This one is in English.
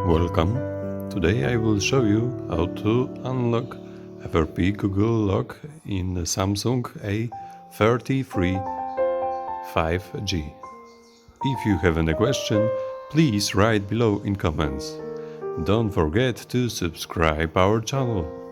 Welcome. Today I will show you how to unlock FRP Google Lock in the Samsung A33 5G. If you have any question, please write below in comments. Don't forget to subscribe our channel.